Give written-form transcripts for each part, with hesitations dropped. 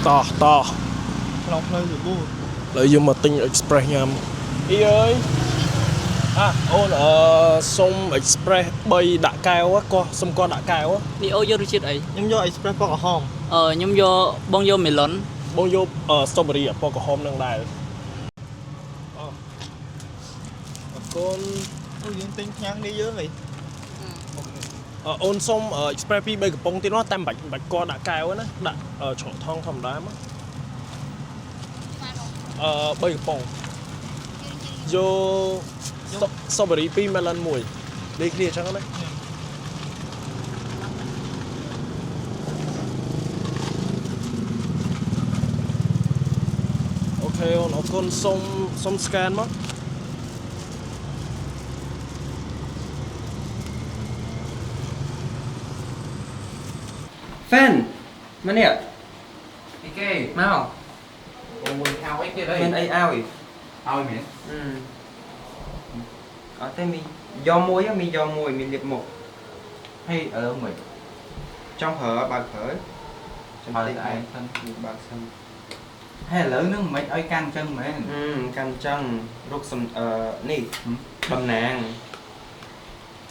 to lọc nơi rồi bu lợi dụng mà tinh express nhầm ý ơi ôn sông express bay đã cao á co sông co đã cao á đi ô vô chiết ấy nhưng do express có hòm nhưng vô bông vô mì lớn bông vô strawberry à po có hôm đang đài con ôi dương tinh nhang đi dưới vậy ôn sông express pi bay cái bông thì nó tam bạch bạch co đã cao á đã chỗ thong thầm đá mất bay cái bông vô strawberry pi melon mùi đi kia chẳng đấy ok nó con sông scan mất Fan mana ya? Ike, Mau. ôi ao ấy kia đây. Main ai ao vậy? Ao mẹ. Ở đây mi do môi á, mi do môi mi liệp một. Hay ở đâu mày? Trong hở bạc hở. Trong Hồi tay tại thân. bạc sân. Hay là lớn nữa mấy ơi can chân mày. Canh chân, rút sầm nè, đầm nàng.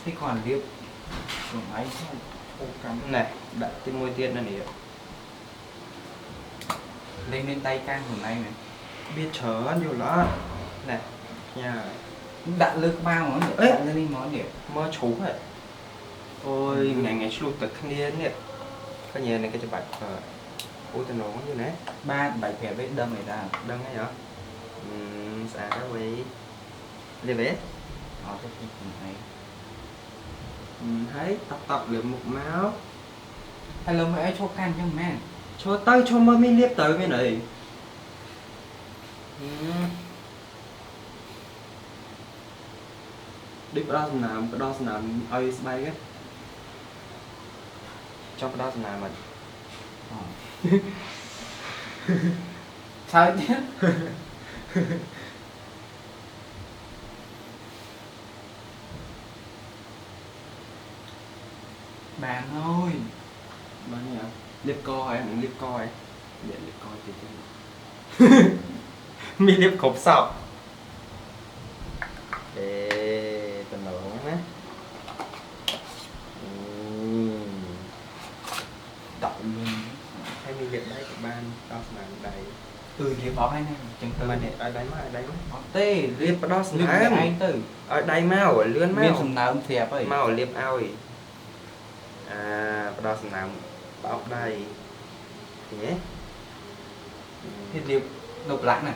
Thế còn liệp. Còn ấy không? Ô cắm. Này, đặt trên môi tiên này nè. Lên tay can hôm nay này. Biết chở anh vô đó. Này, nha. Đặt lược bao món nữa. Ê, lên đi món đẹp. Mơ chú vậy. Ôi, ngày ngày lúc tật khăn đi nè. Cái nhà này cái cho bạch ôi tao nổ như nè. Ba bảy kẻ với đâm người ta. Đăng hay hả? Xả đó vậy. Đi về. Họ sẽ không thấy. Thấy tập lượng một máu. Hello mày ơi cho can cho mẹ. Cho tay cho mơ mi liếp tới bên này. Đi vào đó nào, cái đó nào ơi bay cái. Cho cái đó nào mình. Sao chứ? Bạn ơi. Bạn nhỉ? Liếp co hả? Mình liếp co hả? Dạ liếp co thì chứ. Mi liếp khổ sọc. Ê, tao nổ á. Đậu luôn. Hay mi liếp đấy của ban, đó là đầy. Liệp bỏ hay nè, chẳng từ. Mà này ở đây mà ở đây mà. Tê, Liếp đó liệp là ai từ. ở đây mau ở lươn Miên mau sầm nào cũng thiệp ấy. mau ở liếp ao ấy đó là làm bảo đây nhé Thì liệp lục lại này.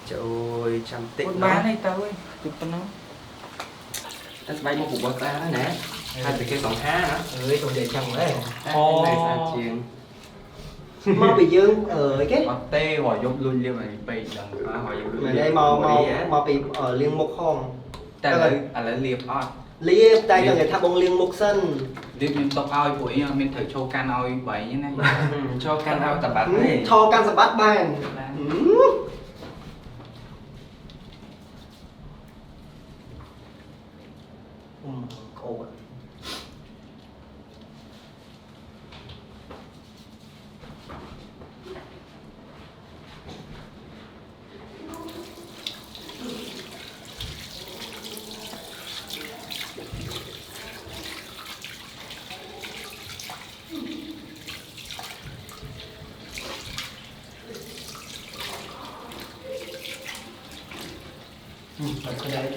trời ơi trăm tịnh Ôi bán này tao ơi, chụp tao nó. nó bay một cục bò ta đó nè hai từ kia còn há nữa rồi để chồng đấy này sao chiên mà bị dương ở cái Ở tê hỏi dùng luôn liệp này bị đằng hỏi mà đây mà bị ở liên mục không ta là liệp oi. liệp tay cho người ta bông liên mục sân Liệp mình tộc oi buổi mình thử cho can oi vậy như này. cho can ao tập bát này cho can sập bát bàn cổ cái đấy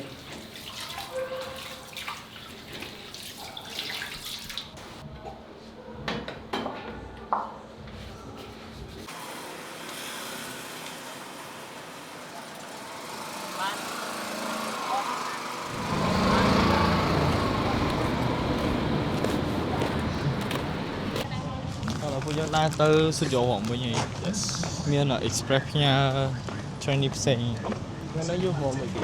phu nhân đang từ sử dụng hỏng với nhỉ miền là express nha 20% nó vô hồ mấy cái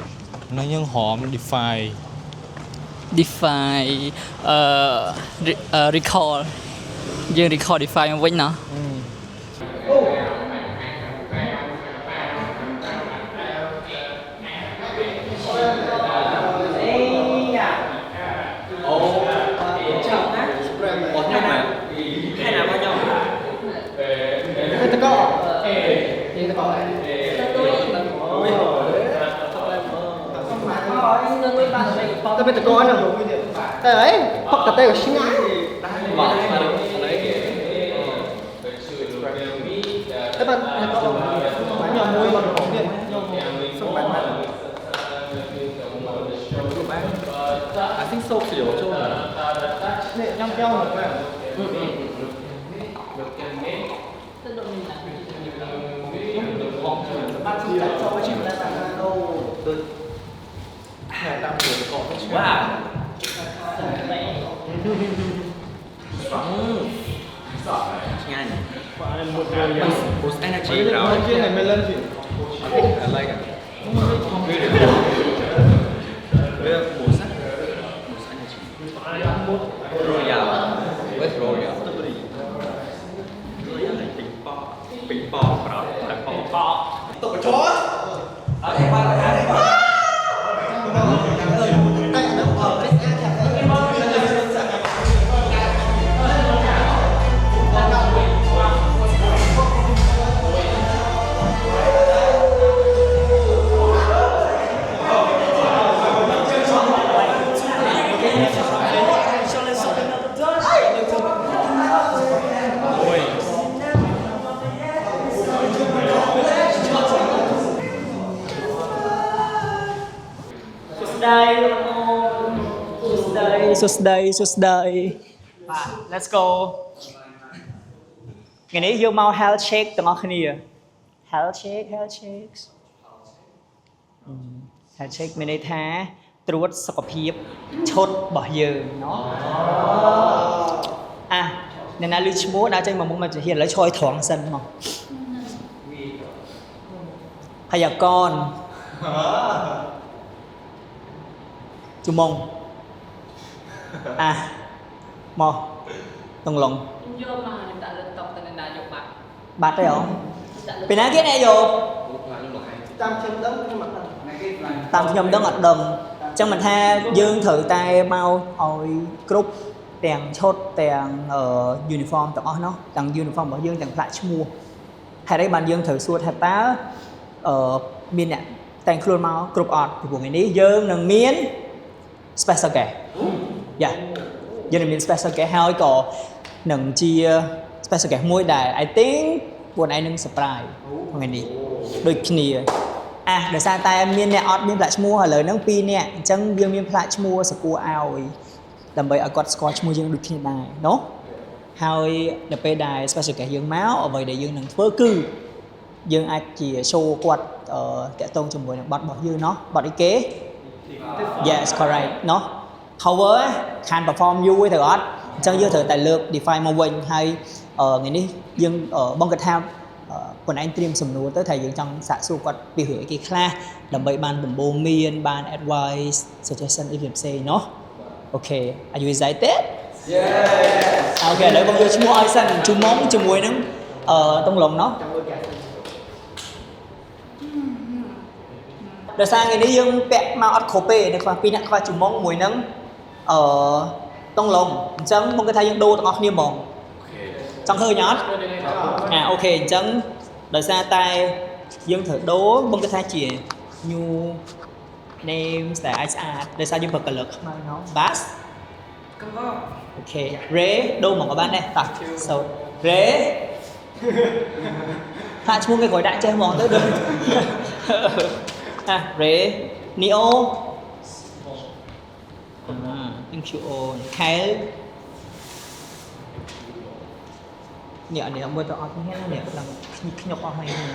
nó nhân hòm define define recall យើង recall define មកវិញណា Hai nào bao nhiêu? Tôi biết con rồi. Đấy, hoặc cả tay của xin ái. Các bạn, nhỏ môi bằng khổ điện, xong bán bạn. I think so 是有做的。 Nè, nhong keo một cái. Bạn chỉ đặt cho cái chim này là đâu được. Wow. Nhanh. Boost energy rồi. Cái này mới lên thì. I like it. Really. Boost energy. Royal. With Royal. Royal là ping pong, bro. Ping pong. Suốt đời. Let's go. Ngày nay dương mau health check tụi con kia. Health check. Health check mình đây thá tруត សុខភាពឈុតរបស់យើងเนาะអ្នកណាលឺឈ្មោះដាក់ចេញមកមុខមកជាឥឡូវឈរឲ្យត្រង់សិនមកพยากรณ์จุมงមកតងឡុងយកមកខ្ញុំដាក់លើតុទៅនឹងដាក់យកបាត់ទេហ៎ពីណាគេអ្នកយកតាមខ្ញុំដឹងខ្ញុំអត់ដឹងតាមខ្ញុំដឹងអត់ដឹងអញ្ចឹងមិនថាយើងត្រូវតែមកឲ្យគ្រប់ទាំងឈុតទាំង uniform ទាំងអស់នោះទាំង uniform របស់យើងទាំងផ្លាកឈ្មោះហេតុអីបានយើងត្រូវសួរថាតើមានអ្នកតែងខ្លួនមកគ្រប់អត់ពីព្រោះថ្ងៃនេះយើងនឹងមាន special guest យើងនឹងមាន special guest ហើយក៏នឹងជា special guest មួយដែល I think ពួកឯងនឹង surprise ថ្ងៃនេះដូចគ្នាដោយសារតែមានអ្នកអត់មានផ្លាកឈ្មោះឥឡូវហ្នឹង2នាក់អញ្ចឹងយើងមានផ្លាកឈ្មោះសកួរឲ្យដើម្បីឲ្យគាត់ស្គាល់ឈ្មោះយើងដូចគ្នាដែរណូហើយដល់ពេលដែល special guest យើងមកអ្វីដែលយើងនឹងធ្វើគឺយើងអាចជា show គាត់តាក់ទងជាមួយនឹងបទរបស់យើងណោះបទអីគេ Yes correct ណោះ cover ខាន perform យូរឯទៅអត់អញ្ចឹងយើងត្រូវតែលើក define មកវិញហើយថ្ងៃនេះយើងបងគិតថាខ្លួនឯងត្រៀមសំណួរទៅថាយើងចង់សាកសួរគាត់ពីរឿងអីគេខ្លះដើម្បីបានដំបូន្មានបាន advice suggestion អីផ្សេងៗណោះ Okay are you excited Yes Okay ឥឡូវបងយកឈ្មោះឲ្យសិនជុំងជាមួយនឹងតុងឡុងណោះដោយសារថ្ងៃនេះយើងពាក់មកអត់គ្រប់ទេនៅខ្វះ2នាក់ខ្វះជុំងមួយនឹងតុងឡុងអញ្ចឹងបងគិតថាយើងដូរទាំងអស់គ្នាហ្មងចង់ឃើញអត់អូខេអញ្ចឹងដោយសារតែយើងត្រូវដូរបងគិតថាជា new names ដែលអាចស្អាតដោយសារយើងប្រើ color ខ្មៅណោះ Bass អូខេ Ray ដូរមកក៏បានដែរតោះ so Ray ថាឈ្មោះគេក្រោយដាក់ចេះហ្មងទៅដូច Ray Neo thank you all Kyle អ្នកនេះមើលទៅអត់នេះណាអ្នកឡើងខ្ញុំអស់ហើយណា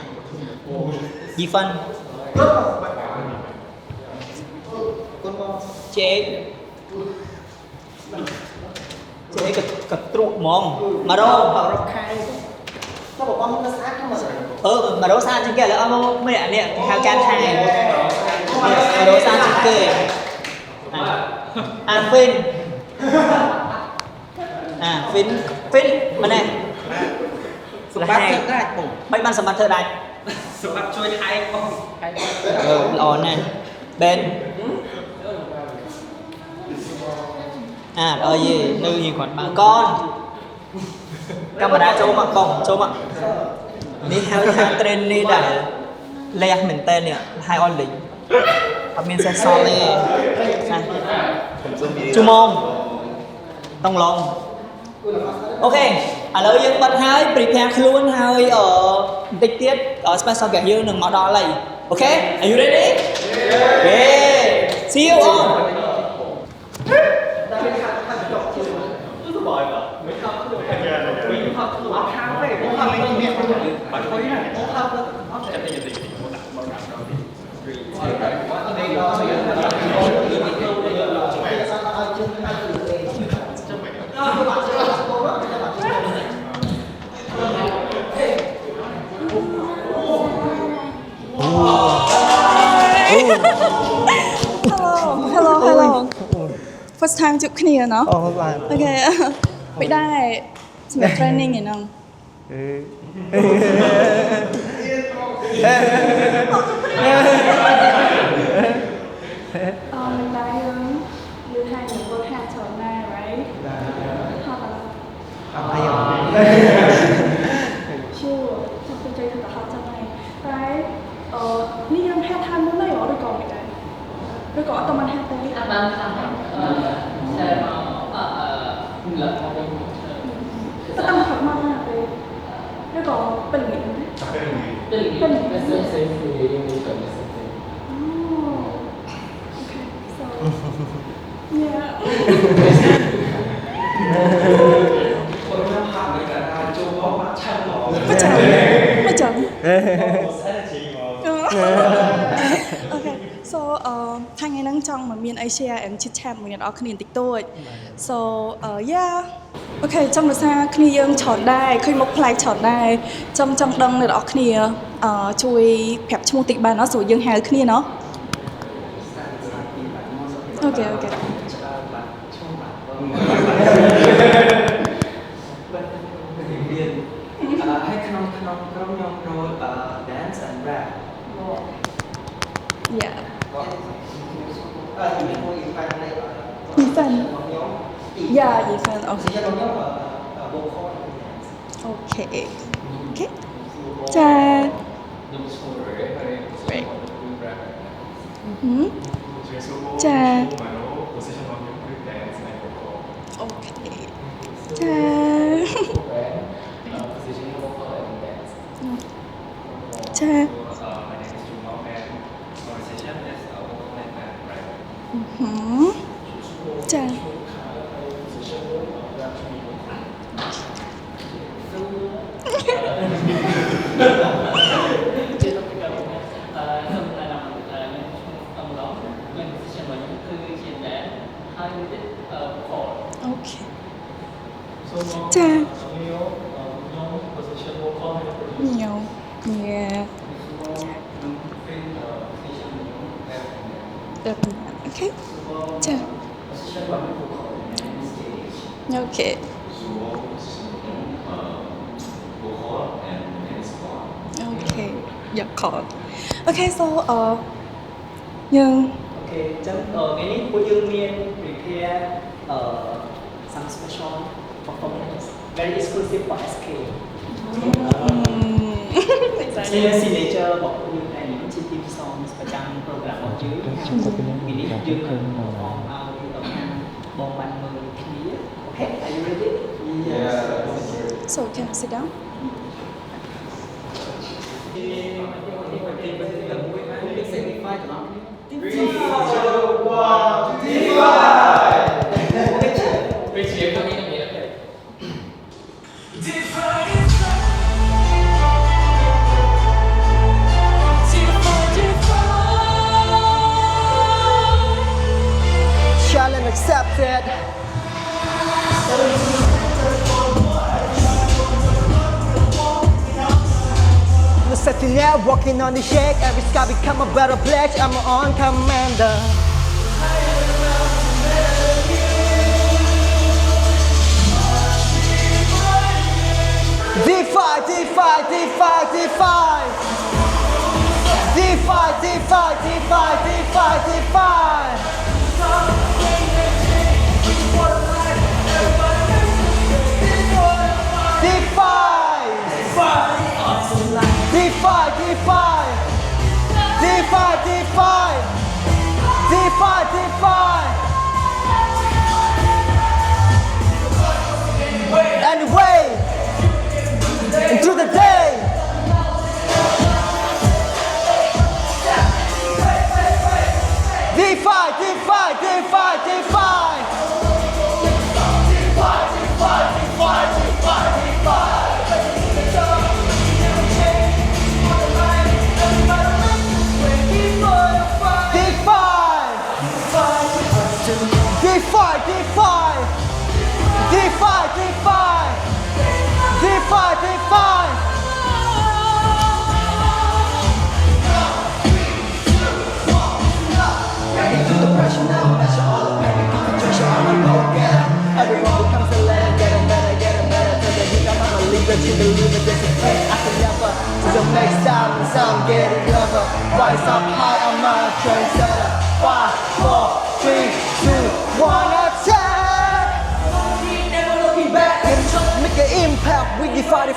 យីហ្វាន់ជេក៏ត្រួតហ្មងមករកខែទៅបងទៅស្អាតហ្នឹងមករកស្អាតជាងគេឥឡូវអស់មកនេះអានេះហៅការថែមករកស្អាតជាងគេVin Vin មែនទេសម្បត្តិធ្វើដាច់បងមិនបានសម្បត្តិធ្វើដាច់សម្បត្តិជួយថែបងល្អណាស់ Ben អើយនៅយីគាត់បើកនកាមេរ៉ាចូលមកកងចូលមក នេះហៅថា train នេះដែលលះមែនតើនេះហើយអត់លេងអត់មានសេះសល់ទេណាชั่วโมงต้องลองអូខេឥឡូវយើងបិទហើយ prepare ខ្លួនហើយបន្តិចទៀត special guest យើងនឹងមកដល់ហើយអូខេ Are you ready? Yeah See you all Hello First time ជួបគ្នាเนาะ អូបាទ អូខេមិនដែរសម្រាប់ training ឯហ្នឹង mình đang như hai người work hard trở này, right? Sure, trong cái chơi thật là hot trong này, right? Ni yang hard hand muốn này ở đây còn vậy, đây có tao mình hard tay. Tao tăng thật mà đây, đây có bình nghỉ. Bình nghỉ. Mới chậm. Okay, so ថ្ងៃហ្នឹងចង់មកមានអី share and chit chat មួយអ្នកនរគ្នាបន្តិចតួច So yeah Okay ចង់ភាសាគ្នាយើងច្រើនដែរឃើញមុខប្លែកច្រើនដែរចង់ដឹងអ្នកនរគ្នាជួយប្រាប់ឈ្មោះតិចបានអត់ស្រួលយើងហៅគ្នាណោះ Okay ให้ขนมក្រុមខ្ញុំចូល dance and rap Yeah យីហ្វាន Yeah យីហ្វាន Okay ខ្ញុំ vocal Okay ចា ចា Okay ចា ចា ចា Okay ចាញោ Yeah Okay ចា Okay Okay យកខត Okay so យើង Okay អញ្ចឹងថ្ងៃនេះពួកយើងមាន prepare some special performance very exclusive for SK ជា signature របស់ពួកយើងឯងជា team song ប្រចាំ program របស់យើងថ្ងៃនេះយើងនឹង perform ឲ្យបងបានមើលគ្នា Okay are you ready Yes So can I sit down Challenge accepted Setting out, walking on the shake. Every sky become a better pledge. I'm on commander. D5, D5, D5, D5. D5, D5, D5, D5, D5. D5. Don't you believe it, there's a pain I can never. To the next time, and some get it clever. Rise up high, I'm a trendsetter. 5, 4, 3, 2, 1, attack. Never looking back. Make an impact. We defy.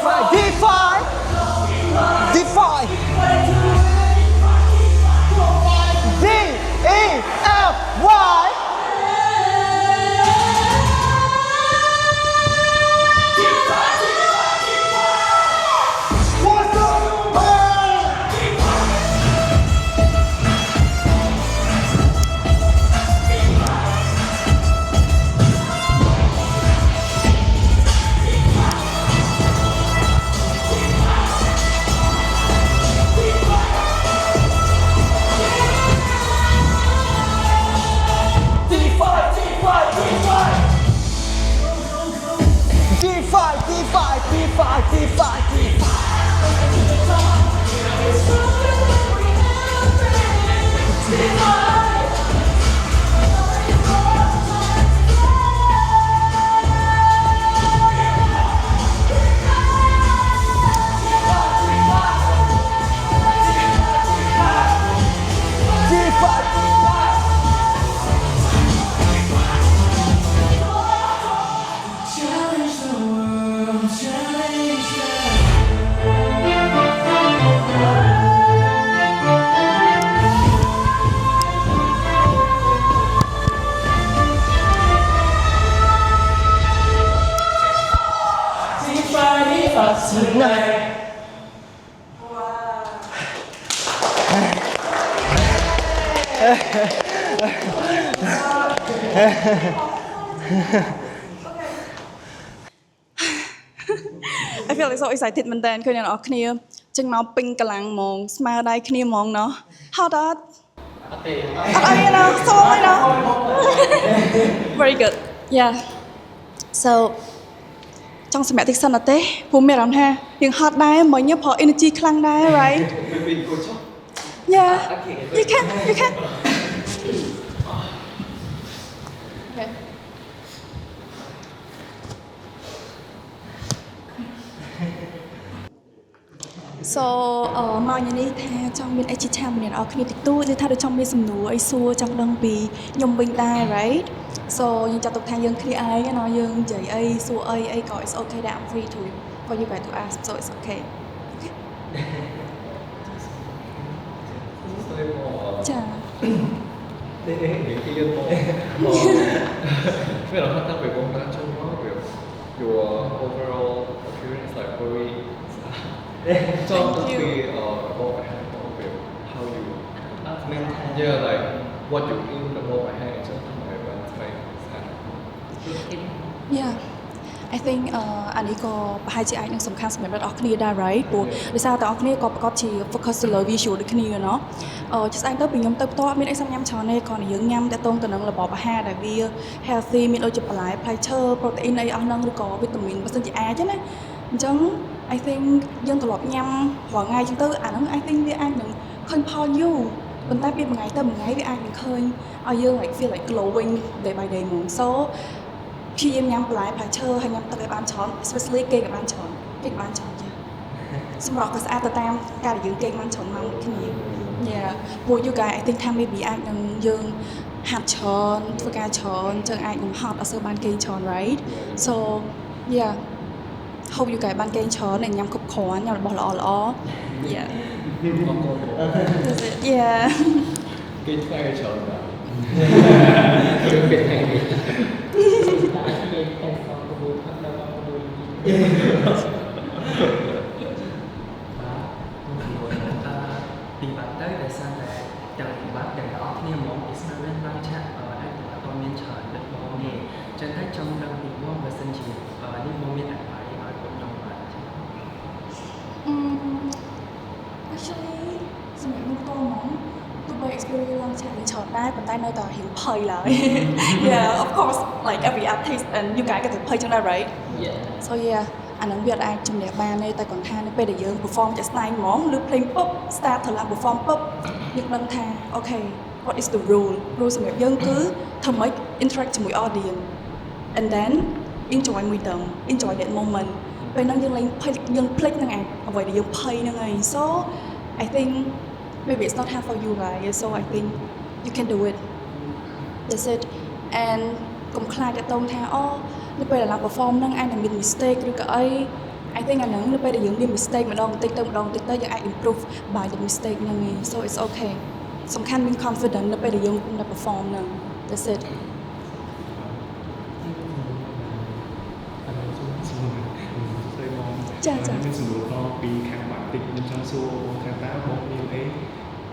D-E-F-Y. I feel like so excited មែនតើឃើញអ្នកនរគ្នាចឹងមកពេញកម្លាំងហ្មងស្មារតីគ្នាហ្មងណោះហត់អត់អត់ទេអត់អីណាសូមអីណា Very good yeah so ចង់សម្រាប់តិចសិនអត់ទេព្រោះមានអារម្មណ៍ថាយើងហត់ដែរមិញព្រោះ energy ខ្លាំងដែរ right yeah you can okay so មកញ៉ាំនេះថាចង់មានអីជាឆាំម្នាក់អរគ្នាតិចតួចឬថាដូចចង់មានសំណួរអីសួរចង់ដឹងពីខ្ញុំវិញដែរ right so យើងចាត់ទុកថាយើងគ្នាឯងណាយើងនិយាយអីសួរអីក៏ it's okay that I'm free to for you guys to ask so it's okay ចា Để những cái dân môn Với lại hát về bóng đá trong đó your overall appearance like very Trong Thank you. about how you maintain yeah like what you do the ball by hand just by one time yeah I think អានេះក៏ប្រហែលជាអាចនឹងសំខាន់សម្រាប់អ្នកនរគ្នាដែរ right ព្រោះដោយសារតែអ្នកនរគ្នាក៏ប្រកបជា focus ទៅលើ visual ដូចគ្នាเนาะជាស្អែកទៅពីខ្ញុំទៅផ្ទាល់អត់មានអីសំញ៉ាំច្រើនទេគ្រាន់តែយើងញ៉ាំតាក់ទងទៅនឹងរបបអាហារដែលវា healthy មានដូចជាបន្លែផ្លែឈើ protein អីអស់ហ្នឹងឬក៏ vitamin បើសិនជាអាចណាអញ្ចឹង I think យើងត្រឡប់ញ៉ាំរាល់ថ្ងៃអញ្ចឹងទៅអាហ្នឹង I think វាអាចនឹងឃើញផលយូរប៉ុន្តែពីមួយថ្ងៃទៅមួយថ្ងៃវាអាចនឹងឃើញឲ្យយើង like feel like glowing day by day ហ្មង so ព្យាយាមញ៉ាំបន្លែផ្លែឈើហើយញ៉ាំទឹកឲ្យបានច្រើន especially គេក៏បានច្រើនគេក៏បានច្រើនចាសម្រាប់ក៏ស្អាតទៅតាមការដែលយើងគេបានច្រើនមកគ្នា yeah ពួក you guys I think ថា maybe អាចនឹងយើងហាត់ច្រើនធ្វើការច្រើនចឹងអាចនឹងហត់អត់សូវបានគេច្រើន right so yeah hope you guys បានគេច្រើនហើយញ៉ាំគ្រប់គ្រាន់ញ៉ាំរបស់ល្អល្អ yeah yeah Cái này trời ạ Cái việc này thì Vì bạn tới tại sao là chờ thì bác để đó thêm một cái sao lên ban trạng ở đây là tôi miên trời đất bò nghề chân thấy trong đơn vị mong và sân chỉ ở đi mong miên ảnh phải ở cộng đồng bạn actually សម្រាប់ខ្ញុំតមកទោះបី experience ឡើងឆានច្រើនដែរប៉ុន្តែនៅតែរៀងភ័យឡើយ yeah of course like every artist and you guys ក៏ទៅភ័យចឹងដែរ right Yeah so yeah អានឹងវាអាចជំនះបានទេតែគាត់ថានៅពេលដែលយើង perform ជាក់ស្ដែងហ្មងឬ play ពុប start ទៅឡើង perform ពុបយើងដឹងថា okay what is the rule សម្រាប់យើងគឺធ្វើម៉េច interact ជាមួយ audience and then enjoy with them enjoy that moment ពេលហ្នឹងយើងលេងយើងភ្លេចនឹងអ្វីដែលយើងភ័យហ្នឹងហើយ so I think maybe it's not hard for you guys so I think you can do it that's it and កុំខ្លាចតងថាអូនៅពេលដែលឡើង perform ហ្នឹងអាចនឹងមាន mistake ឬក៏អី I think អាហ្នឹងនៅពេលដែលយើងមាន mistake ម្ដងបន្តិចទៅយើងអាច improve by the mistake ហ្នឹងឯង so it's okay សំខាន់មាន confident នៅពេលដែលយើងនៅ perform ហ្នឹង that's it ចាចា មានសំណួរផងពីខាងបាក់តិចខ្ញុំចង់សួរបងថាតើបងមានអី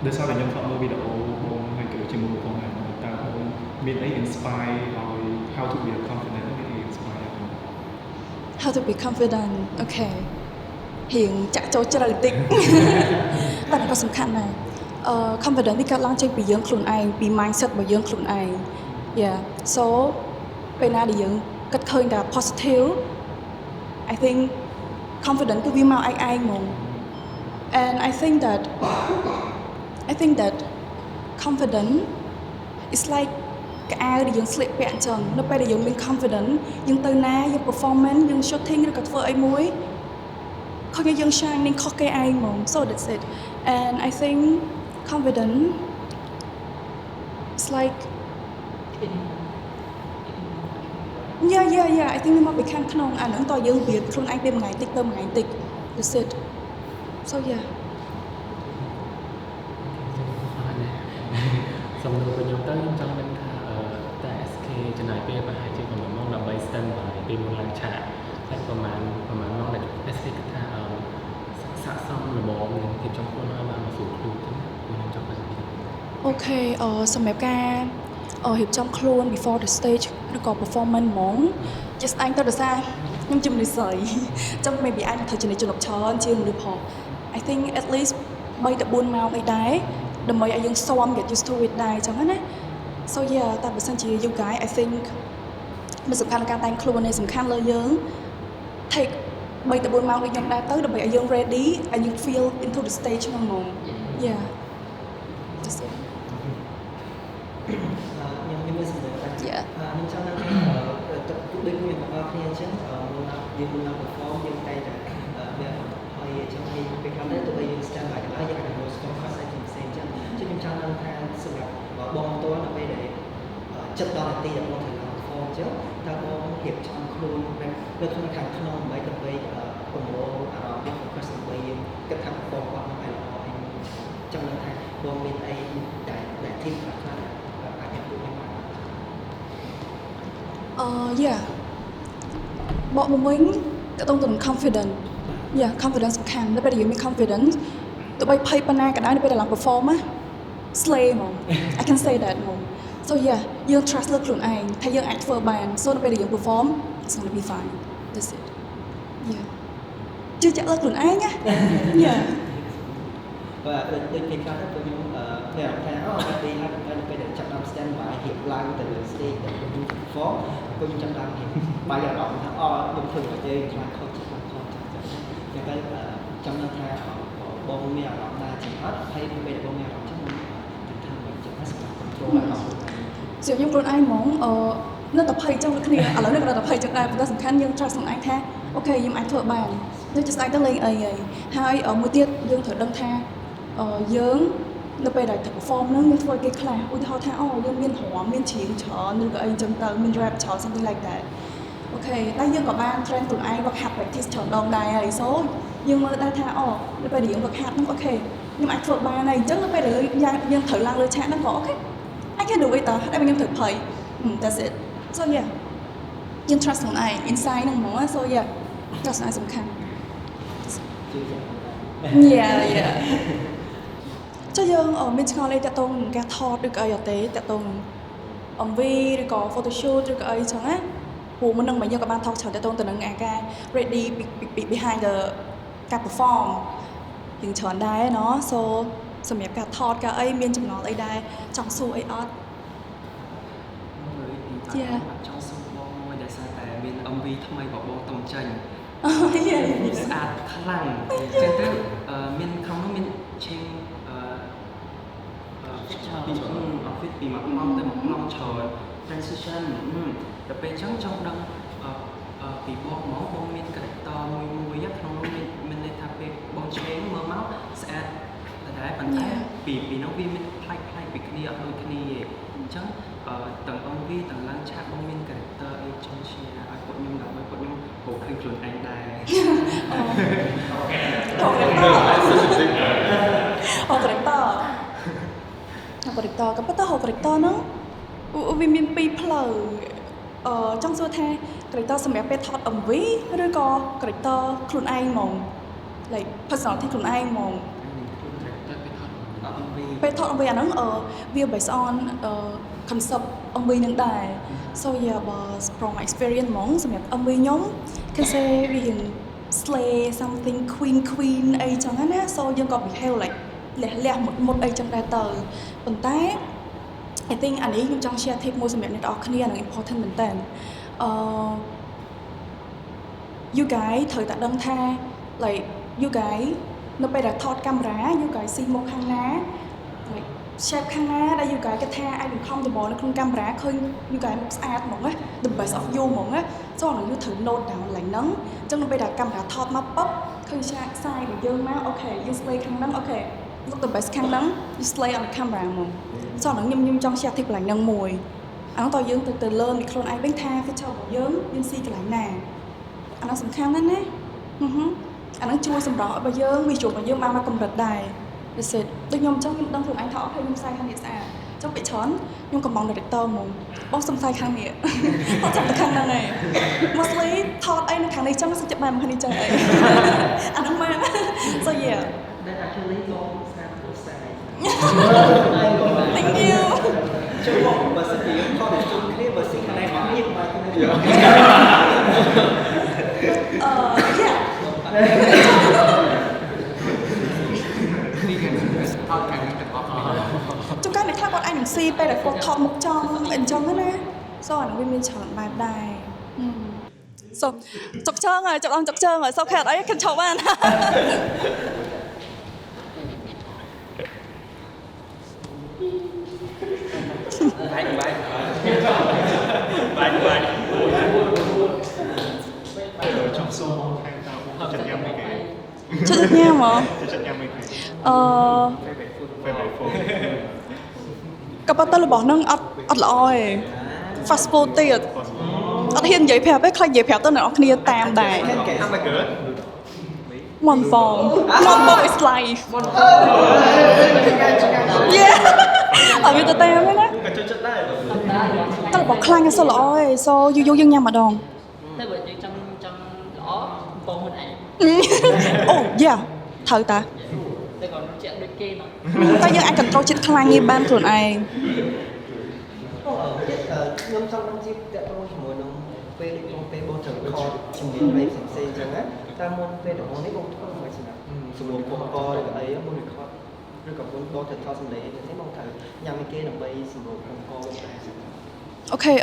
ដោយសារតែខ្ញុំធ្លាប់មើលវីដេអូបងហើយក៏ជាមួយបងដែរតើបងមានអី inspire ឲ្យ how to be confident មានអី inspire ឲ្យ how to be confident okay រៀងចាក់ចូលជ្រៅតិច តែក៏សំខាន់ដែរconfident នេះកើតឡើងចេញពីយើងខ្លួនឯងពី mindset របស់យើងខ្លួនឯង yeah so ពេលណាដែលយើងគិតឃើញតែ positive I think confident គឺវាមកឯងហ្មង and I think that confident is like កៅអៅដែលយើងស្លៀកពាក់អញ្ចឹងនៅពេលដែលយើងមាន confident យើងទៅណាយើង performance យើង shooting ឬក៏ធ្វើអីមួយឃើញយើង shine នឹងខុសគេឯងហ្មង so that's it and I think confident it's like yeah I think វាមកពីខាងក្នុងអាហ្នឹងតើយើងវាខ្លួនឯងពេលមួយថ្ងៃតិចទៅមួយថ្ងៃតិច that's it so yeah សំណួររបស់ខ្ញុំទៅខ្ញុំចង់ដឹងថាតែ SK ចំណាយពេលប្រហែលជាប្រហែលម៉ោងដើម្បី stand by ពេលមុនឡើងឆាកតែប្រហែលម៉ោងដែល SK គិតថាស័ក្តិសមល្មមនឹងភាពចំខ្លួនឲ្យបានមកสู่ខ្លួនទៅខ្ញុំចង់ដឹង អូខេសម្រាប់ការរៀបចំខ្លួន before the stage ឬក៏ performance ហ្មងជាស្អែកទៅដោយសារខ្ញុំជំនឿស្រីចាំ maybe អាចធ្វើជំនឿជំនប់ច្រើនជាងមនុស្សផង I think at least 3 ទៅ 4 ម៉ោងអីដែរដើម្បីឲ្យយើងស៊ាំ get used to it ដែរចឹងណា so yeah តែបើសិនជា you guys I think មិនសំខាន់ការតែងខ្លួននេះសំខាន់លើយើង take 3 ទៅ 4 ម៉ោងដូចខ្ញុំដែរទៅដើម្បីឲ្យយើង ready ឲ្យយើង feel into the stage ហ្នឹងហ្មង yeah that's it ខ្ញុំមានសំណួរដែរខ្ញុំចង់ដឹងថាដូចគ្នាបងប្អូនគ្នាអញ្ចឹងយើងនឹង perform យើងតែមានហើយអញ្ចឹងពេលខ្លះទៅបីយើង stand by ហើយយើងអាចទៅ stop ផ្សេងអញ្ចឹងខ្ញុំចង់ដឹងថាសម្រាប់បងតើនៅពេលដែលចិត្តដល់នាទីដែលបងត្រូវ perform អញ្ចឹងតើបងរៀបចំខ្លួននៅក្នុងខាងក្នុងដើម្បីប្រមូលអារម្មណ៍យើង focus ដើម្បីយើងគិតថាបងគាត់នឹងឲ្យល្អហើយចង់ដឹងថាបងមានអីដែលទីខ្លះអាចទៅខ្ញុំបានyeah បកមកវិញតើតើ confident yeah confidence សំខាន់នៅពេលដែលយើងមាន confidence ទោះបីភ័យប៉ុណ្ណាក៏ដោយនៅពេលដែលឡើង perform ណា slay ហ្មង I can say that ហ្មង so yeah យើង trust លើខ្លួនឯងថាយើងអាចធ្វើបាន so នៅពេលដែលយើង perform it's going to be fine that's it yeah ជឿជាក់លើខ្លួនឯងណា yeah បាទដូចពេលខ្លះទៅខ្ញុំមានអារម្មណ៍ថាអូទីហើយនៅពេលដែលចាប់ដល់ stand by រៀបឡើងទៅលើ stage ទៅ perform ខ្ញុំចាប់ដល់បាយអារម្មណ៍ថាខ្ញុំធ្វើឲ្យយើងខ្លាំងខុសចិត្តខុសចិត្តចឹងទៅចាំដល់ថាបងមានអារម្មណ៍ថាជាអត់ហើយពេលដែលបងមានអារម្មណ៍ចឹងខ្ញុំធ្វើឲ្យចិត្តសម្រាប់ control អារម្មណ៍ខ្ញុំខ្លួនឯងហ្មងនៅតែភ័យចឹងដូចគ្នាឥឡូវនេះក៏នៅតែភ័យចឹងដែរប៉ុន្តែសំខាន់យើង trust ខ្លួនឯងថាអូខេយើងអាចធ្វើបានយើងjust អាចទៅលេងអីហើយមួយទៀតយើងត្រូវដឹងថាយើងនៅពេលដែល perform ហ្នឹងយើងធ្វើឲ្យគេខ្លះឧទាហរណ៍ថាយើងមានរំមានច្រៀងច្រើនឬក៏អីចឹងទៅមាន rap ច្រើន something like that អូខេតែយើងក៏បាន train ខ្លួនឯង work hard practice ច្រើនដងដែរហើយ so យើងមើលដែរថានៅពេលដែលយើង work hard ហ្នឹងអូខេខ្ញុំអាចធ្វើបានហើយអញ្ចឹងនៅពេលដែលយើងត្រូវឡើងលើឆាកហ្នឹងក៏អូខេ I can do it តែតែខ្ញុំត្រូវភ័យ that's it so yeah យើង trust ខ្លួនឯង inside ហ្នឹងហ្មង so yeah trust ខ្លួនឯងសំខាន់ yeah ចុះយើងមានឆ្ងល់អីតាក់ទងនឹងការថតឬក៏អីអត់ទេតាក់ទង MV ឬក៏ photoshoot ឬក៏អីចឹងណាព្រោះមុននឹងយើងក៏បានថតច្រើនតាក់ទងទៅនឹងការ ready behind the ការ perform យើងច្រើនដែរเนาะ so សម្រាប់ការថតការអីមានចំណល់អីដែរចង់សួរអីអត់ចង់សួរបងមួយដែលសារតែមាន MV ថ្មីរបស់បងតំចេញ ស្អាតខ្លាំងអញ្ចឹងទៅមានក្នុងនោះមាន change outfit ពីមួយប្លង់ទៅមួយប្លង់ច្រើន transition តែពេលអញ្ចឹងចង់ដឹង ពីបងមាន character មួយក្នុងនោះមានន័យថាពេលបងឆ្វេងមើលមកស្អាតតែប៉ុន្តែពីនោះវាមានផ្លែកពីគ្នាអត់ដូចគ្នាទេអញ្ចឹងទាំង MV ទាំងឡើងឆាកបងមាន character អីចង់ share ឲ្យពួកខ្ញុំដើម្បីពួកខ្ញុំហៅឃើញខ្លួនឯងដែរ character ក៏ប៉ុន្តែ character ហ្នឹងវាមានពីរផ្លូវចង់សួរថា character សម្រាប់ពេលថត MV ឬក៏ character ខ្លួនឯងហ្មង like personality ខ្លួនឯងហ្មង ពេលថត MV អាហ្នឹងវា based on concept MV ហ្នឹងដែរ so yeah but from my experience ហ្មងសម្រាប់ MV ខ្ញុំ can say វារៀង slay something queen អីចឹងណា so យើងក៏ behave like លះមុតអីចឹងដែរទៅប៉ុន្តែ I think អានេះខ្ញុំចង់ share tip មួយសម្រាប់អ្នកនរគ្នានឹង important មែនតើyou guys ត្រូវតែដឹងថា like you guys នៅពេលដែលថតកាមេរ៉ា you guys ស៊ីមុខខាងណា like shape ខាងណាដែល you guys គិតថាអាចនឹង comfortable នៅក្នុងកាមេរ៉ាឃើញ you guys មុខស្អាតហ្មងណា the best of you ហ្មងណា so អានេះ you ត្រូវ note down ឡើងហ្នឹងអញ្ចឹងនៅពេលដែលកាមេរ៉ាថតមកប៉ុបឃើញខ្សែរបស់យើងមក okay you slay ខាងហ្នឹង okay look the best ខាងហ្នឹង you slay on the camera ហ្មង so អាហ្នឹងខ្ញុំចង់ share tip កន្លែងហ្នឹងមួយអាហ្នឹងតើយើងទៅ learn ពីខ្លួនឯងវិញថា feature របស់យើងស៊ីកន្លែងណាអាហ្នឹងសំខាន់ណាស់ណាអាហ្នឹងជួយសម្រាប់ឲ្យយើង visual របស់យើងបានមកកម្រិតដែរ that's it ដូចខ្ញុំអញ្ចឹងខ្ញុំដឹងខ្លួនឯងថាអូខេខ្ញុំខ្សែខាងនេះស្អាតចុះពេលច្រើនខ្ញុំកំង director ហ្មងបងសុំខ្សែខាងនេះអត់ចាប់ទៅខាងហ្នឹងឯង mostly ថតអីនៅខាងនេះអញ្ចឹងសុំចាប់បែរមកខាងនេះអញ្ចឹងអីអាហ្នឹងមែន so yeah that actually បងស្អាតព្រោះខ្សែ thank you ជួយមកបើសិនជាយើងថតជុំគ្នាបើស៊ីខាងណាមកនេះមកគ្នា yeah ចុះកាលអ្នកខ្លះគាត់អាចនឹងស៊ីពេលដែលគាត់ថតមុខចំអញ្ចឹងណា so អានឹងវាមានច្រើនបែបដែរ so ចុកជើងហើយចាប់ដល់ចុកជើងហើយ so ខែអត់អីគិតឈប់បាន trong số hai tao chặt nhắm mấy cái ចិត្តញ៉ាំហ៎ chặt nhắm mấy cái phải phone ក៏ប៉ុន្តែរបស់ហ្នឹងអត់ល្អទេ fast food ទៀតអត់ហ៊ាននិយាយប្រាប់ទេខ្លាចនិយាយប្រាប់ទៅអ្នកនរគ្នាតាមដែរ ăn là cửa one phone is life yeah អត់មានទៅតាមទេណា cái chỗ chất đây តែរបស់ខ្លាញ់អត់សូវល្អទេ so យូរយើងញ៉ាំម្ដង តែបើយើងចង់ល្អបងខ្លួនឯង អូ yeah ត្រូវតា តែcòn chuyệnដូចគេណា តែយើងអាច control ចិត្តខ្លាញ់នេះបានខ្លួនឯង ខ្ញុំចង់ដឹងជាតទៅជាមួយនឹងពេលដូចក្នុងពេលបងត្រូវខលជំនាញអីផ្សេងៗអញ្ចឹងណាតែមុនពេលដំបូងនេះបងធ្វើមិនស្នាប់សម្រួលបងកឬក៏អីបង record ឬក៏បងទៅថតសម្លេងអីចឹងបងត្រូវញ៉ាំគេដើម្បីសម្រួលបងកដែរ អូខេ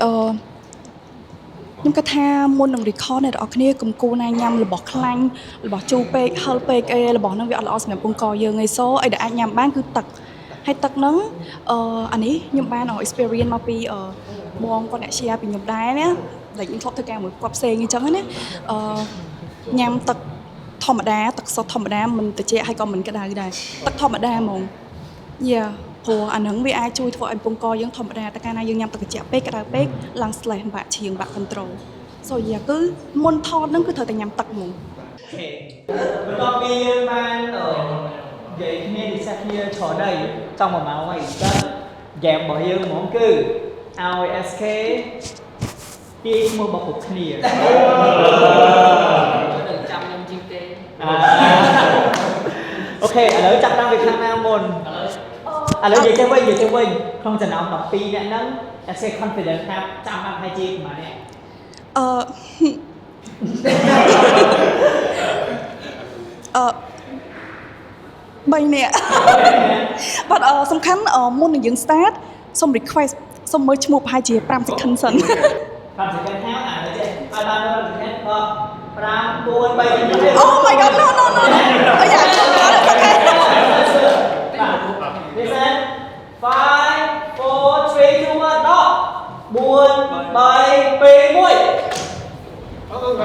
ខ្ញុំគិតថាមុននឹង record អ្នកនរគ្នាកុំគូណាញ៉ាំរបស់ខ្លាញ់របស់ជូរពេកហឹលពេកអីរបស់ហ្នឹងវាអត់ល្អសម្រាប់ពងកយើងឯង so អីដែលអាចញ៉ាំបានគឺទឹកហើយទឹកហ្នឹងអានេះខ្ញុំបាន experience មកពីបងគាត់អ្នក share ពីខ្ញុំដែរណាតែខ្ញុំធ្លាប់ធ្វើការមួយគាត់ផ្សេងអញ្ចឹងណាញ៉ាំទឹកធម្មតាទឹកសុទ្ធធម្មតាមិនត្រជាក់ហើយក៏មិនក្តៅដែរទឹកធម្មតាហ្មង yeah ព្រោះអាហ្នឹងវាអាចជួយធ្វើឲ្យពងកយើងធម្មតាតែកាលណាយើងញ៉ាំទឹកត្រជាក់ពេកក្តៅពេកឡើង stress បាក់ឈៀងបាក់ control so yeah គឺមុនថតហ្នឹងគឺត្រូវតែញ៉ាំទឹកហ្មង បន្ទាប់ពីយើងបាននិយាយគ្នា discuss គ្នាច្រើនហើយចង់1ម៉ោងហើយចឹង game របស់យើងហ្មងគឺឲ្យ SK ទាញឈ្មោះរបស់គ្រប់គ្នា ចាំខ្ញុំជីទេ អូខេឥឡូវចាប់តាំងពីខាងណាមុនឥឡូវនិយាយទៅវិញក្នុងចំណោម12នាក់ហ្នឹង SK confident ថាចាំបានហើយជាប្រហែលអ្នក 3នាក់ បាទសំខាន់មុននឹងយើង start សូម request សូមមើលឈ្មោះប្រហែលជា5 second សិន 5 second ថាអានេះចេះឲ្យបាន5 second 5 4 3 Oh my god no yeah okay listen 5 4 3 2 1 4 3 2 1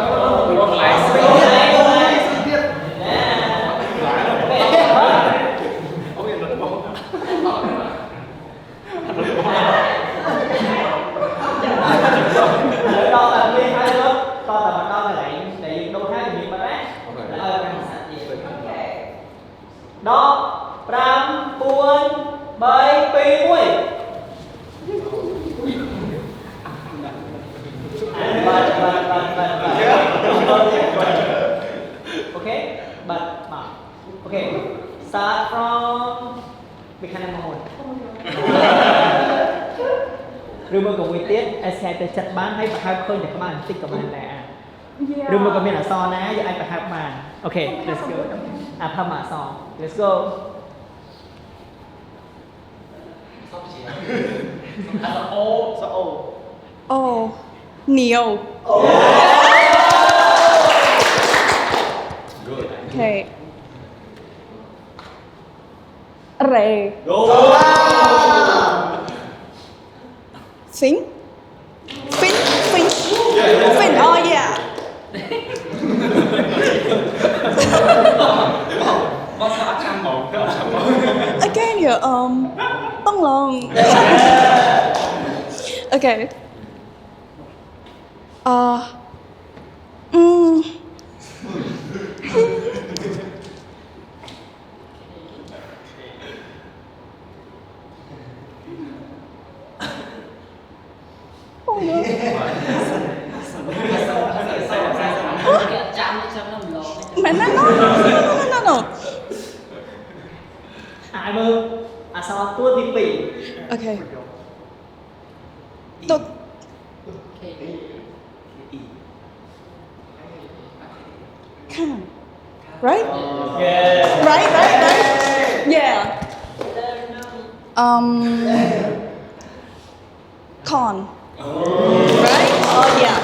Okay, but okay, start from beginning mode. ឬមកក៏មួយទៀត SK ទៅចាត់បានហើយប្រហែលឃើញតែក្បាលបន្តិចក៏បានដែរឬមកក៏មានអក្សរណាយើងអាចប្រហែលបានអូខេ let's go អាផាមកអក្សរ let's go អូនីវអូខេរេ Fin? Fin? Fin? Fin, oh yeah. Again, yeah, tông lòng. Okay. Mẹ no. Ai mơ sao tua đi pì Okay. Tốt. Can. Right? yeah Right. Yeah. Con. Right? Oh yeah.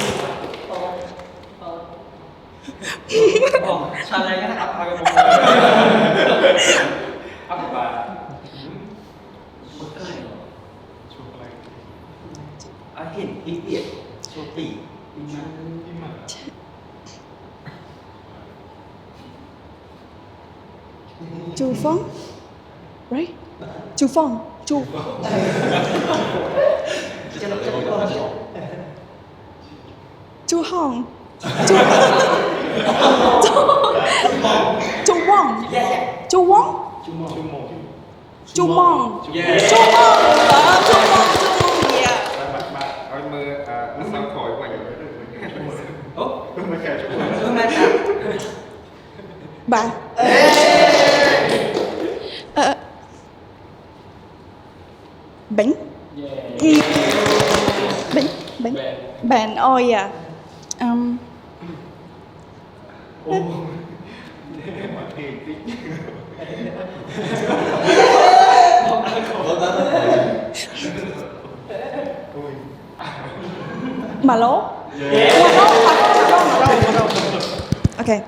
sao đây cái ấp hai cái hình ý tiện số tỷ Chu Phong. Right? Chu Phong. Chu. Chu Hong. Chu Wong. Chu Wong. Chu Mong. Yeah. Chu Mong. Yeah. Ôi mơ nó sao khỏi quay rồi. Bà. Bánh. Bánh. Bánh. Oh yeah. Mà lố. Okay.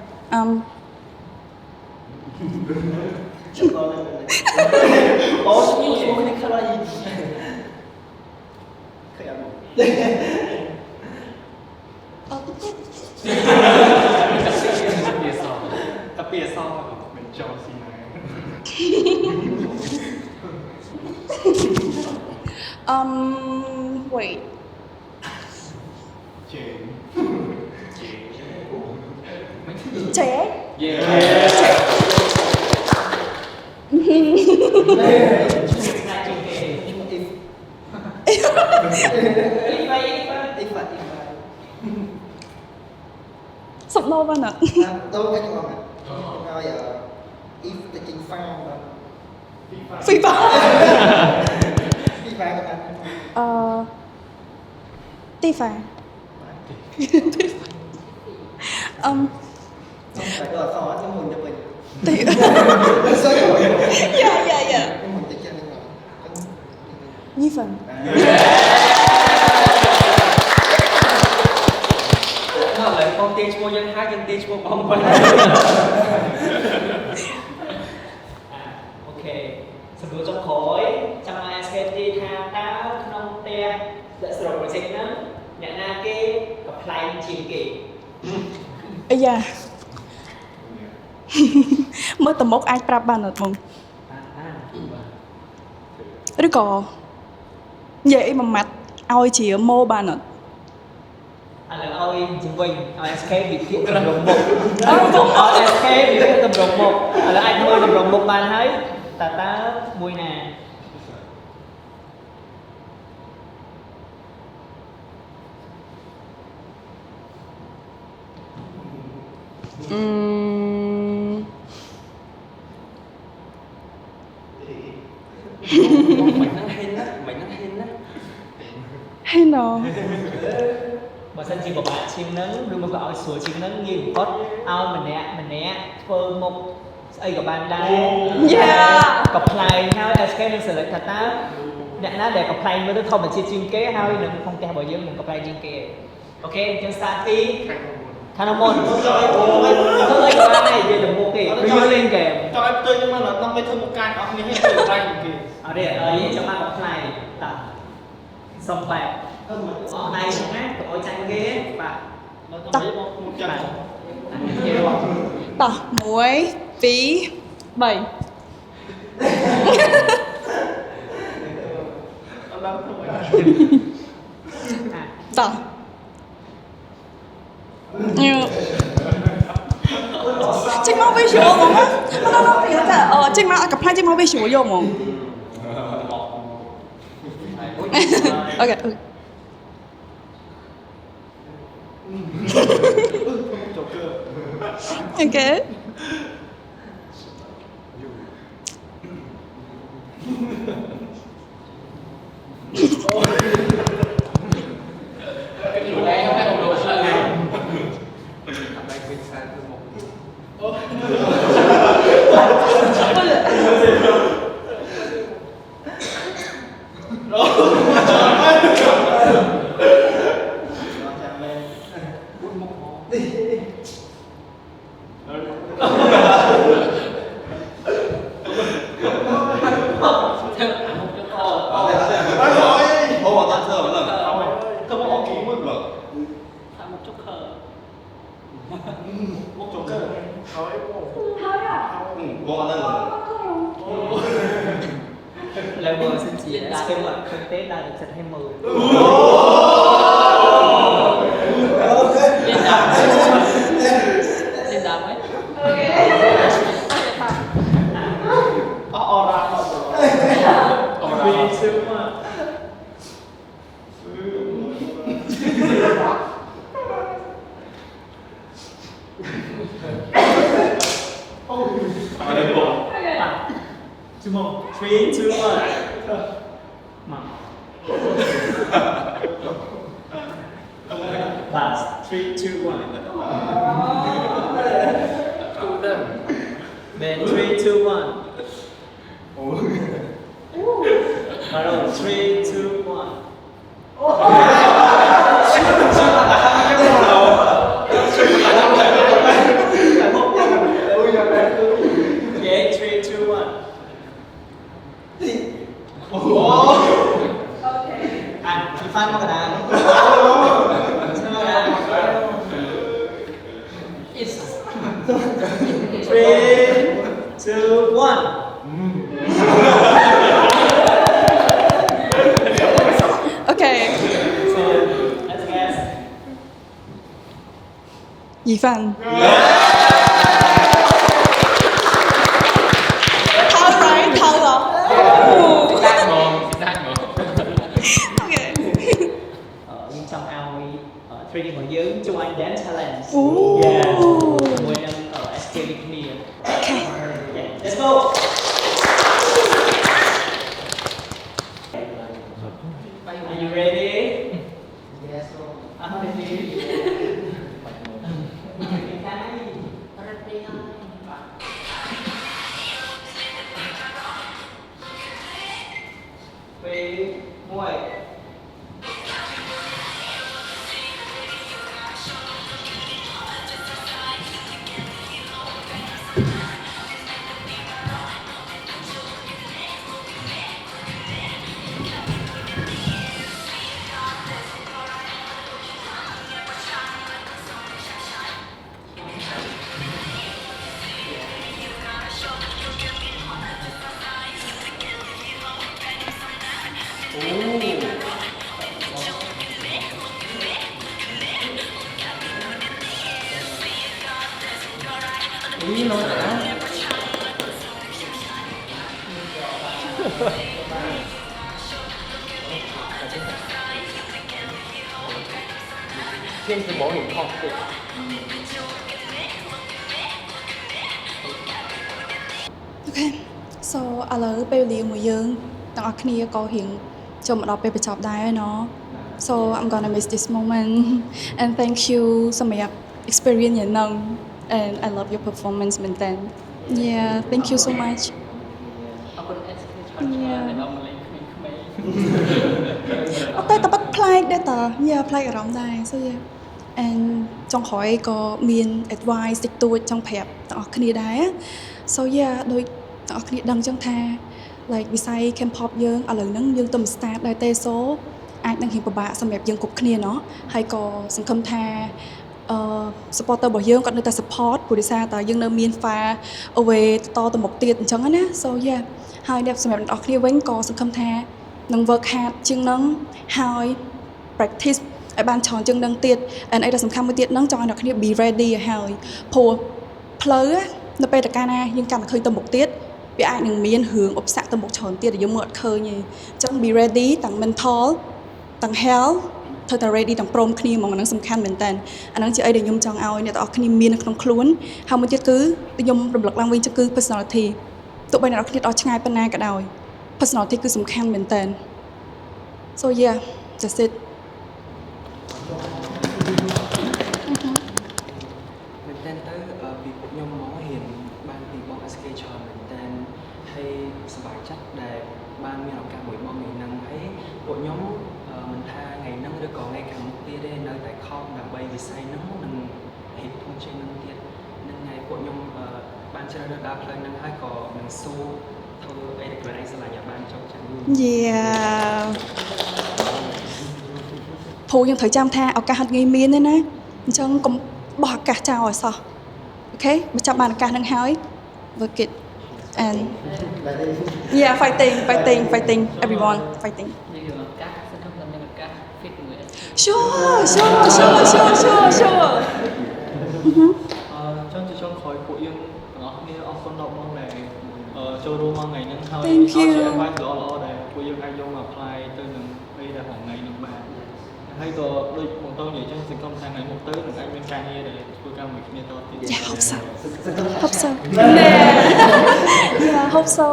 Wait. Trẻ. Sắp nô văn ạ. Đâu cái ngon ạ. Rồi if the king fan. Phi phá. Phi phá các bạn. Ti phá. Phải đòi phó cho mình cho mình. Ti. Dạ. Cho mình cho nên là Nhi phần. nó lại con tiên chua dân hai dân tiên chua bông vậy ok sắp đua trong khối trong ai SKT tha táo không te đã sửa đổi dịch nó nhận na kê gặp lại chìm kì Ây da. Mới tầm mốc ai prap ban được mong.ឬក៏និយាយមួយម៉ាត់ឲ្យជាម៉ូបានអត់ ឥឡូវឲ្យជំវិញឲ្យ SK វិភាគតម្រងមុខឲ្យ SK វិភាគតម្រងមុខឥឡូវអាចមើលតម្រងមុខបានហើយតើមួយណា Mình năng hên á, mình năng hên á. hay nó Bà xin chị một bạn chim nắng, rồi mà gọi sủa chim nắng nghiêm cốt ao mình nè, phơi một ấy của bạn đây. yeah Cặp play how SKនឹងសិលឹកថាតើអ្នកណាដែល apply មើលទៅធម្មជាតិជាងគេហើយនឹងក្នុងផ្ទះរបស់យើងនឹង apply ជាងគេអូខេអញ្ចឹង start ពីខាងមុនធ្វើអីក៏បានដែរនិយាយដំបូងគេឬយើងលេងហ្គេមចង់ឲ្យផ្ទុយនឹងមកដល់ពេលធ្វើមុខការអស់គ្នាឲ្យធ្វើ apply ជាងគេអត់ទេយើងចាំបាន apply តើសុំបែបអត់ដៃណាកុំឲ្យចាញ់គេបាទទៅមកមុខចាញ់គេ តោះ1 2 3 តោះចេញមកវាស្រួលហ្មងណាចេញមកកាផ្លាចេញមកវាស្រួលយកហ្មងអូខេអូខេLevel xin chị đã kêu gọi thực tế đã được giật thêm 10 Lên đảo ấy Two more. 3, 2, 1. Last. 3, 2, 1. Then 3, 2, 1. Hello. 3, 2, 1. Okay, 3, 2, 1. Chị Phan vào cái đàn. It's 3, 2, 1. Okay. So let's guess. Yi Fan. Thâu rồi, thâu rồi. Okay. Nhưng trong ao 3D củaយើងjoin dance challenge. Ooh. Yeah. Mùi năm ở SK Bikini. Okay. Yeah. Let's go. Are you ready? Yes. I'm ready. Three, one. Ý nó đã. Thêm cái món hình không được. Okay so ឥឡូវពេលវេលាមួយយើងទាំងអស់គ្នាក៏រៀងចូលមកដល់ពេលបញ្ចប់ដែរเนาะ so I'm gonna miss this moment and thank you សម្រាប់ experience យ៉ាងហ្នឹង and I love your performance មែនតើ yeah thank you so much អរគុណ SK ច្រើនច្រើនដែលមកលេងក្មេងៗ អត់តែបាត់ប្លែកដែរតា yeah ប្លែកអារម្មណ៍ដែរ so yeah and ចុងក្រោយក៏មាន advice តិចតួចចង់ប្រាប់ទាំងអស់គ្នាដែរ so yeah ដូចទាំងអស់គ្នាដឹងចឹងថា like វិស័យ K-pop យើងឥឡូវហ្នឹងយើងទៅ start ដែរទេ so អាចនឹងរៀងពិបាកសម្រាប់យើងគ្រប់គ្នាเนาะហើយក៏សង្ឃឹមថា supporter របស់យើងគាត់នៅតែ support ព្រោះដោយសារតែយើងនៅមាន far away តទៅមុខទៀតអញ្ចឹងណា so yeah ហើយអ្នកសម្រាប់អ្នកនរគ្នាវិញក៏សង្ឃឹមថានឹង work hard ជាងហ្នឹងហើយ practice ឲ្យបានច្រើនជាងហ្នឹងទៀត and អីដែលសំខាន់មួយទៀតហ្នឹងចង់ឲ្យអ្នកគ្នា be ready ឲ្យហើយព្រោះផ្លូវនៅពេលតកាលណាយើងកាន់តែឃើញទៅមុខទៀតវាអាចនឹងមានរឿងឧបសគ្គទៅមុខច្រើនទៀតដែលយើងមើលអត់ឃើញទេអញ្ចឹង be ready ទាំង mental ទាំង health ត្រូវតែ ready ទាំងព្រមគ្នាហ្មងអាហ្នឹងសំខាន់មែនតើអាហ្នឹងជាអីដែលខ្ញុំចង់ឲ្យអ្នកទាំងអស់គ្នាមាននៅក្នុងខ្លួនហើយមួយទៀតគឺខ្ញុំរំលឹកឡើងវិញគឺ personality ទោះបីអ្នកទាំងអស់គ្នាអត់ឆ្ងាយប៉ុណ្ណាក៏ដោយ personality គឺសំខាន់មែនតើ so yeah that's it មែនតើទៅពីពួកខ្ញុំមករៀនបានពីបង SK ច្រើនមែនតើហើយសប្បាយចិត្តដែលបានមានឱកាសមួយបងថ្ងៃហ្នឹងហើយពួកខ្ញុំមិនថាថ្ងៃហ្នឹងឬក៏ថ្ងៃខាងមុខទៀតទេនៅតែខំដើម្បីវិស័យហ្នឹងនឹងហេតុផលជាងហ្នឹងទៀតនឹងថ្ងៃពួកខ្ញុំបានជ្រើសរើសដើរផ្លូវហ្នឹងហើយក៏នឹងស៊ូធ្វើអីដែលខ្លួនឯងស្រឡាញ់ឲ្យបានចុះចាញ់ yeah ព្រោះយើងត្រូវចាំថាឱកាសអត់ងាយមានទេណាអញ្ចឹងកុំបោះឱកាសចោលឲ្យសោះអូខេបើចាប់បានឱកាសហ្នឹងហើយ work it and yeah fighting everyone fighting យើងឱកាសសន្ទុះតែមានឱកាស fit មួយ sure ចង់ជាចុងក្រោយពួកយើងទាំងអស់គ្នាអរគុណដល់បងដែលចូលរួមមកថ្ងៃហ្នឹងហើយឲ្យជា advice ល្អៗដែលពួកយើងអាចយកមក apply ទៅនឹងពេលដែលថ្ងៃហ្នឹងបានហើយក៏ដូចបងតោងនិយាយចឹងសង្ឃឹមថាថ្ងៃមុខទៅនឹងអាចមានការងារដែលធ្វើការមួយគ្នាតទៀត yeah hope so yeah hope so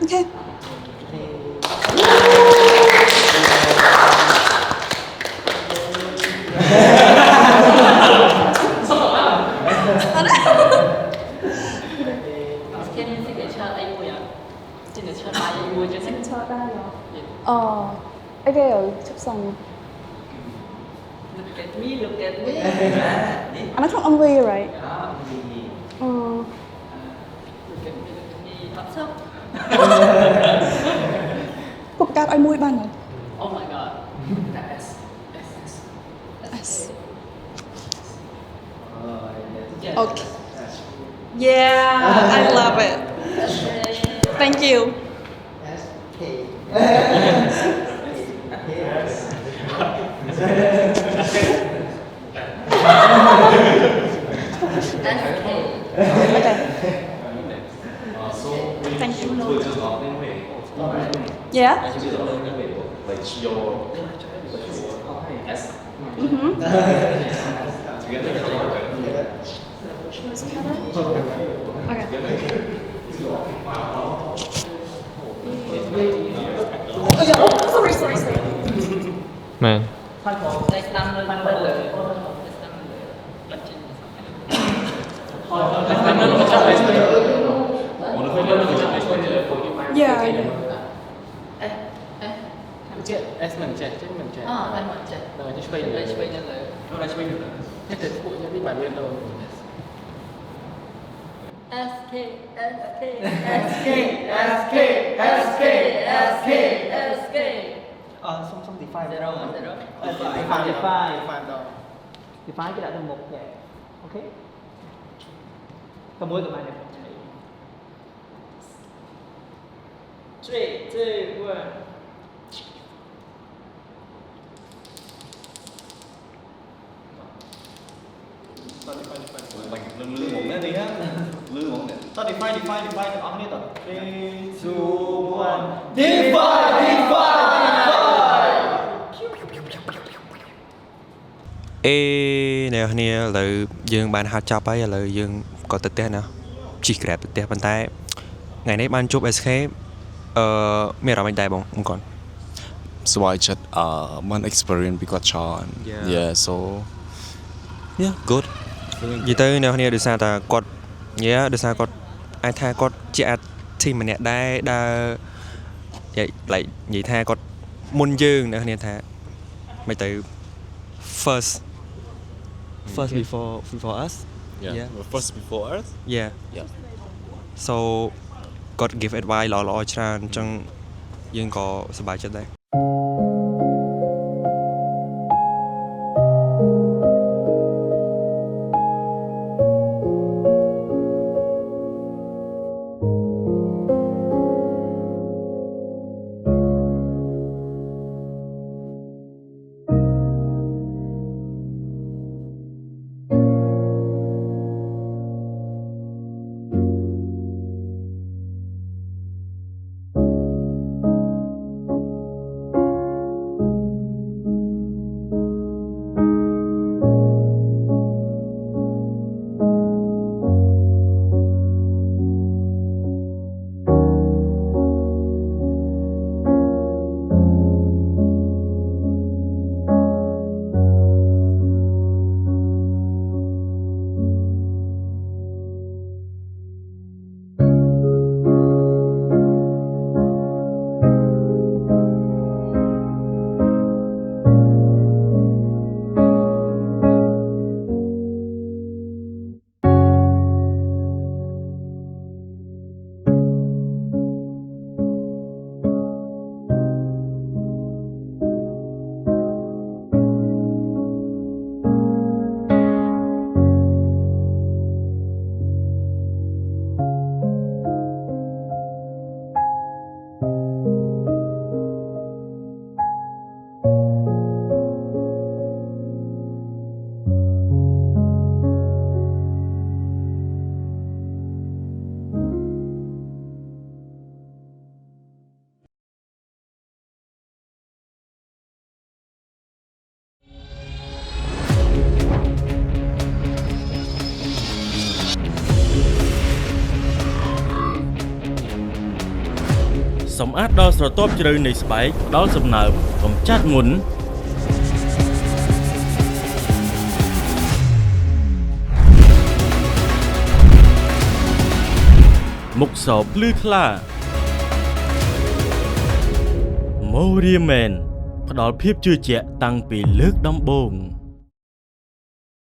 okay SK មាន signature អីមួយអត់ signature បាយអីមួយចឹង signature ដែរហ៎អីគេជប់សង look at me look at me អានោះក្នុង MV right look at me អត់សោះ ពុកកាត់ឲ្យមួយបានហ៎ oh my god S okay yeah I love it thank you okay thank you yeah okay sorry មែន តែស្ដាំនៅខាងលើស្ដាំនៅបាត់ចេញ yeah ចេះ S មិនចេះចេះមិនចេះ អត់មិនចេះ ដល់ទៅឆ្វេង លើឆ្វេងនៅលើ ដល់ឆ្វេងនេះទៅពួកយើងនេះបានវាទៅ SK SK SK SK SK SK SK សុំ define 0 define គេដាក់ទៅមុខគេអូខេតែមួយក៏បានដែរ 3 2 1 លឺមកនេះនេះលឺមកនេះតោះ define ទាំងអស់គ្នាតោះ 3 2 1 define អេអ្នកគ្នាឥឡូវយើងបានហាត់ចប់ហើយឥឡូវយើងក៏ទៅផ្ទះណា ជីក Grab ទៅផ្ទះប៉ុន្តែថ្ងៃនេះបានជួប SK មានអារម្មណ៍ដែរបងមកก่อน សប្បាយចិត្តមិន experience ពីគាត់ច្រើន yeah so yeah good និយាយទៅអ្នកគ្នាដោយសារតែគាត់ដោយសារគាត់អាចថាគាត់ជាអាធីមម្នាក់ដែរដើរនិយាយថាគាត់មុនយើងអ្នកគ្នាថាមិនទៅ first before us yeah first before us yeah so គាត់ give advice ល្អៗច្រើនអញ្ចឹងយើងក៏សប្បាយចិត្តដែរ សម្អាតដល់ស្រទាប់ជ្រៅនៃស្បែកដល់សំណើមកម្ចាត់ងុនមុខសភ្លឺថ្លា Moria Man ផ្ដល់ភាពជឿជាក់តាំងពីលើកដំបូង